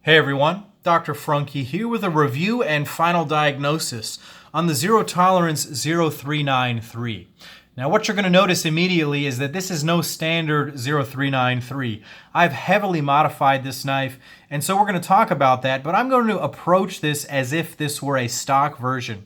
Hey everyone, Dr. Frunkey here with a review and final diagnosis on the Zero Tolerance 0393. Now what you're going to notice immediately is that this is no standard 0393. I've heavily modified this knife, and so we're going to talk about that, but I'm going to approach this as if this were a stock version.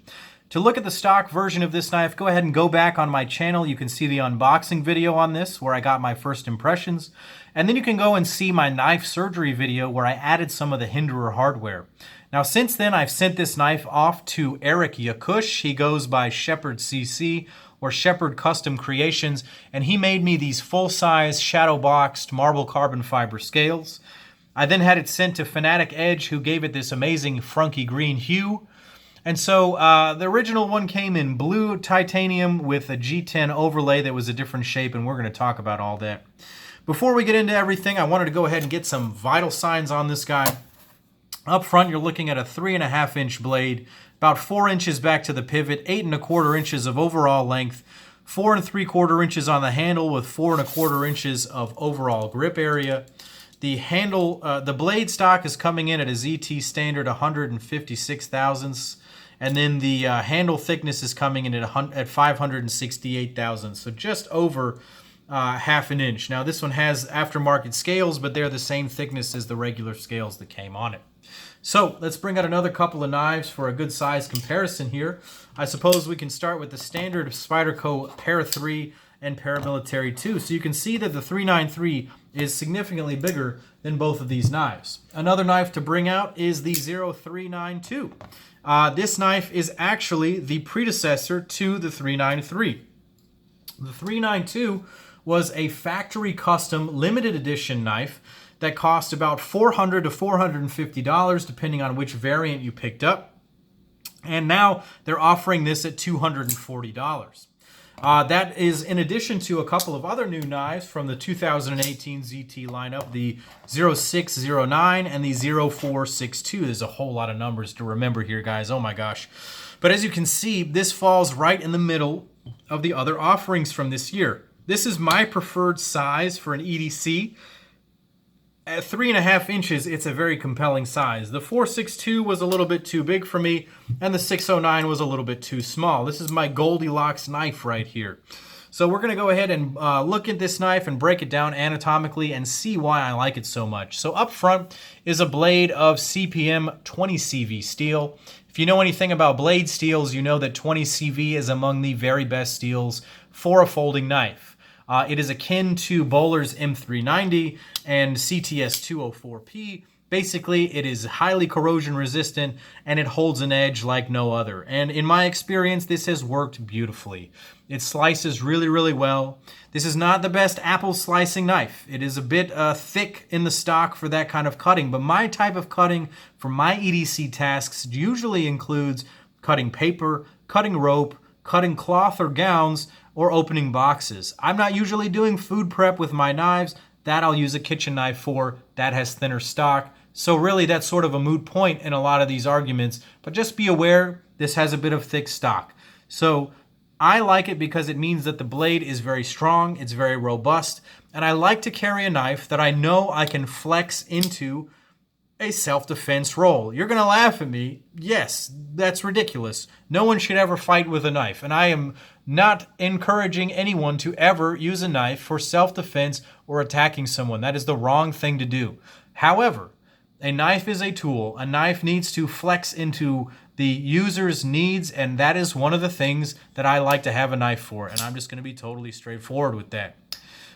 To look at the stock version of this knife, go ahead and go back on my channel. You can see the unboxing video on this where I got my first impressions. And then you can go and see my knife surgery video where I added some of the Hinderer hardware. Now since then, I've sent this knife off to Eric Yakush. He goes by Shepherd CC or Shepherd Custom Creations, and he made me these full-size shadow-boxed marble carbon fiber scales. I then had it sent to Fanatic Edge, who gave it this amazing Frunkey green hue. And so the original one came in blue titanium with a G10 overlay that was a different shape, and we're going to talk about all that. Before we get into everything, I wanted to go ahead and get some vital signs on this guy. Up front, you're looking at a 3.5-inch blade, about 4 inches back to the pivot, 8.25 inches of overall length, 4.75 inches on the handle with 4.25 inches of overall grip area. The handle, the blade stock is coming in at a ZT standard 156 thousandths, and then the handle thickness is coming in at 568 thousandths, so just over half an inch. Now this one has aftermarket scales, but they're the same thickness as the regular scales that came on it. So let's bring out another couple of knives for a good size comparison here. I suppose we can start with the standard Spyderco Para 3 and Paramilitary 2. So you can see that the 393 is significantly bigger than both of these knives. Another knife to bring out is the 0392. This knife is actually the predecessor to the 393. The 392 was a factory custom limited edition knife that cost about $400 to $450 depending on which variant you picked up. And now they're offering this at $240. That is in addition to a couple of other new knives from the 2018 ZT lineup, the 0609 and the 0462. There's a whole lot of numbers to remember here, guys. Oh my gosh. But as you can see, this falls right in the middle of the other offerings from this year. This is my preferred size for an EDC. At 3.5 inches, it's a very compelling size. The 462 was a little bit too big for me, and the 609 was a little bit too small. This is my Goldilocks knife right here. So we're going to go ahead and look at this knife and break it down anatomically and see why I like it so much. So up front is a blade of CPM 20 CV steel. If you know anything about blade steels, you know that 20 CV is among the very best steels for a folding knife. It is akin to Bowler's M390 and CTS 204P. Basically, it is highly corrosion resistant and it holds an edge like no other. And in my experience, this has worked beautifully. It slices really, really well. This is not the best apple slicing knife. It is a bit thick in the stock for that kind of cutting, but my type of cutting for my EDC tasks usually includes cutting paper, cutting rope, cutting cloth or gowns, or opening boxes. I'm not usually doing food prep with my knives. That I'll use a kitchen knife for. That has thinner stock. So really that's sort of a moot point in a lot of these arguments, but just be aware this has a bit of thick stock. So I like it because it means that the blade is very strong, it's very robust, and I like to carry a knife that I know I can flex into a self-defense role. You're going to laugh at me. Yes, that's ridiculous. No one should ever fight with a knife, and I am not encouraging anyone to ever use a knife for self-defense or attacking someone. That is the wrong thing to do. However, a knife is a tool. A knife needs to flex into the user's needs, and that is one of the things that I like to have a knife for, and I'm just going to be totally straightforward with that.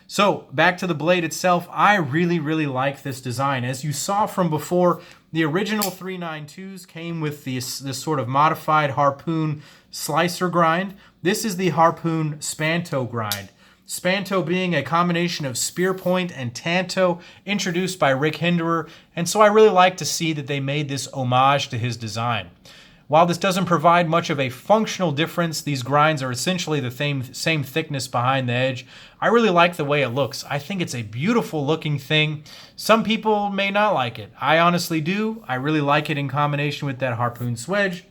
So back to the blade itself, I really, really like this design. As you saw from before, the original 392s came with this sort of modified harpoon slicer grind. This is the harpoon spanto grind. Spanto being a combination of spear point and tanto introduced by Rick Hinderer, and so I really like to see that they made this homage to his design. While this doesn't provide much of a functional difference, these grinds are essentially the same thickness behind the edge. I really like the way it looks. I think it's a beautiful looking thing. Some people may not like it. I honestly do. I really like it in combination with that harpoon swedge.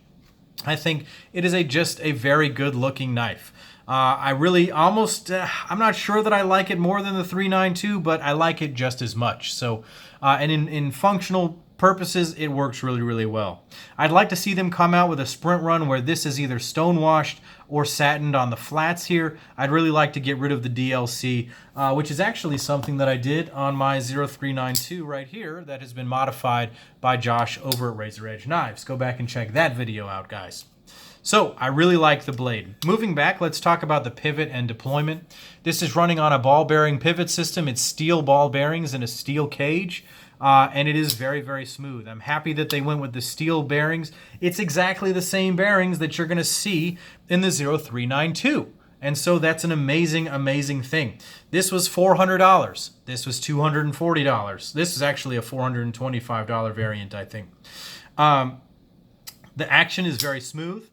I think it is just a very good looking knife. I really I'm not sure that I like it more than the 392, but I like it just as much. So, and in functional purposes, it works really, really well. I'd like to see them come out with a sprint run where this is either stonewashed or satined on the flats here. I'd really like to get rid of the DLC, which is actually something that I did on my 0392 right here that has been modified by Josh over at Razor Edge Knives. Go back and check that video out, guys. So, I really like the blade. Moving back, let's talk about the pivot and deployment. This is running on a ball bearing pivot system. It's steel ball bearings in a steel cage, and it is very, very smooth. I'm happy that they went with the steel bearings. It's exactly the same bearings that you're going to see in the 0392. And so that's an amazing, amazing thing. This was $400. This was $240. This is actually a $425 variant, I think. The action is very smooth.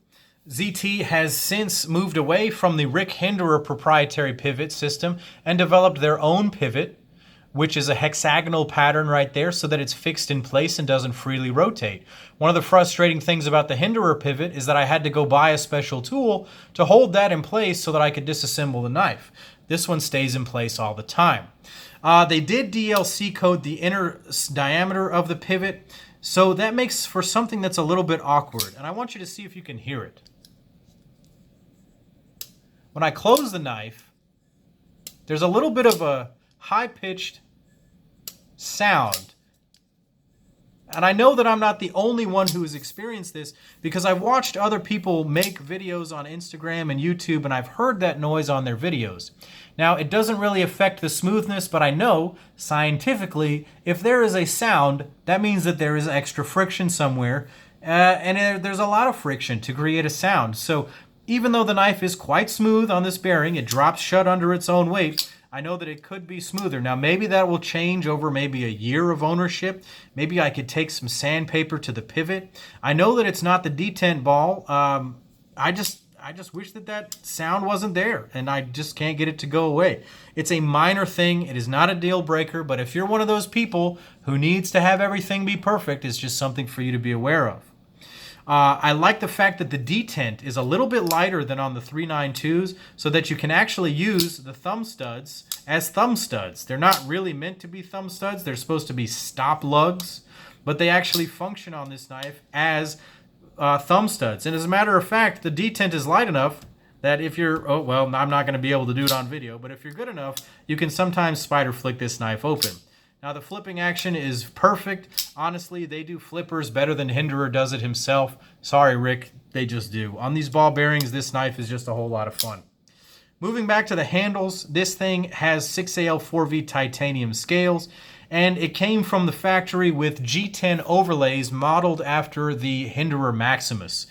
ZT has since moved away from the Rick Hinderer proprietary pivot system and developed their own pivot, which is a hexagonal pattern right there so that it's fixed in place and doesn't freely rotate. One of the frustrating things about the Hinderer pivot is that I had to go buy a special tool to hold that in place so that I could disassemble the knife. This one stays in place all the time. They did DLC code the inner diameter of the pivot, so that makes for something that's a little bit awkward, and I want you to see if you can hear it. When I close the knife, there's a little bit of a high-pitched sound. And I know that I'm not the only one who has experienced this because I've watched other people make videos on Instagram and YouTube, and I've heard that noise on their videos. Now, it doesn't really affect the smoothness, but I know scientifically if there is a sound, that means that there is extra friction somewhere, and there's a lot of friction to create a sound. So even though the knife is quite smooth on this bearing, it drops shut under its own weight, I know that it could be smoother. Now, maybe that will change over maybe a year of ownership. Maybe I could take some sandpaper to the pivot. I know that it's not the detent ball. I just wish that sound wasn't there, and I just can't get it to go away. It's a minor thing. It is not a deal breaker, but if you're one of those people who needs to have everything be perfect, it's just something for you to be aware of. I like the fact that the detent is a little bit lighter than on the 392s so that you can actually use the thumb studs as thumb studs. They're not really meant to be thumb studs. They're supposed to be stop lugs, but they actually function on this knife as thumb studs. And as a matter of fact, the detent is light enough that if you're, oh, well, I'm not going to be able to do it on video, but if you're good enough, you can sometimes spider flick this knife open. Now, the flipping action is perfect. Honestly, they do flippers better than Hinderer does it himself. Sorry, Rick, they just do. On these ball bearings, this knife is just a whole lot of fun. Moving back to the handles, this thing has 6AL4V titanium scales, and it came from the factory with G10 overlays modeled after the Hinderer Maximus.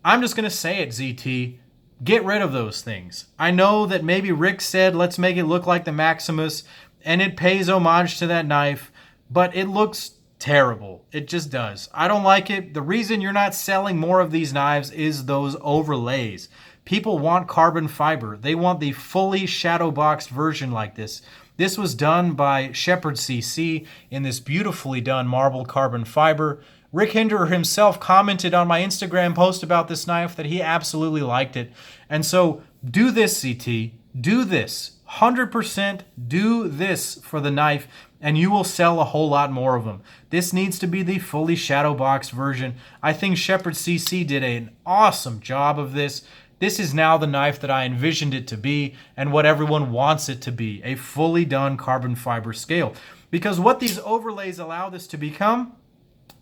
I'm just going to say it, ZT. Get rid of those things. I know that maybe Rick said, let's make it look like the Maximus, and it pays homage to that knife, but it looks terrible. It just does. I don't like it. The reason you're not selling more of these knives is those overlays. People want carbon fiber. They want the fully shadow boxed version like this. This was done by Shepherd CC in this beautifully done marble carbon fiber. Rick Hinderer himself commented on my Instagram post about this knife that he absolutely liked it. And so do this, CT. Do this. 100% do this for the knife, and you will sell a whole lot more of them. This needs to be the fully shadow boxed version. I think Shepherd CC did an awesome job of this. This is now the knife that I envisioned it to be and what everyone wants it to be, a fully done carbon fiber scale. Because what these overlays allow this to become,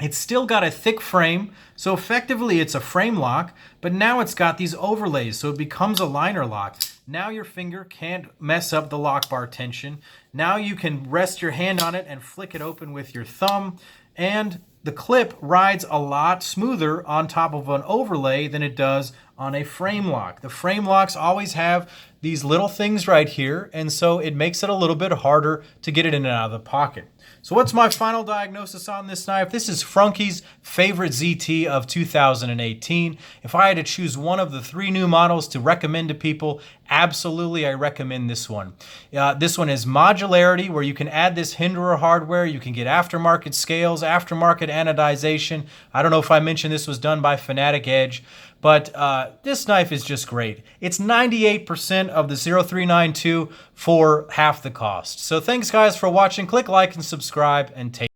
it's still got a thick frame, so effectively it's a frame lock, but now it's got these overlays, so it becomes a liner lock. Now your finger can't mess up the lock bar tension. Now you can rest your hand on it and flick it open with your thumb, and the clip rides a lot smoother on top of an overlay than it does on a frame lock. The frame locks always have these little things right here, and so it makes it a little bit harder to get it in and out of the pocket. So what's my final diagnosis on this knife? This is Frunkey's favorite ZT of 2018. If I had to choose one of the 3 new models to recommend to people, absolutely I recommend this one. This one is modularity, where you can add this Hinderer hardware. You can get aftermarket scales, aftermarket anodization. I don't know if I mentioned this was done by Fanatic Edge, but this knife is just great. It's 98% of the 0392 for half the cost. So thanks guys for watching. Click like and subscribe and take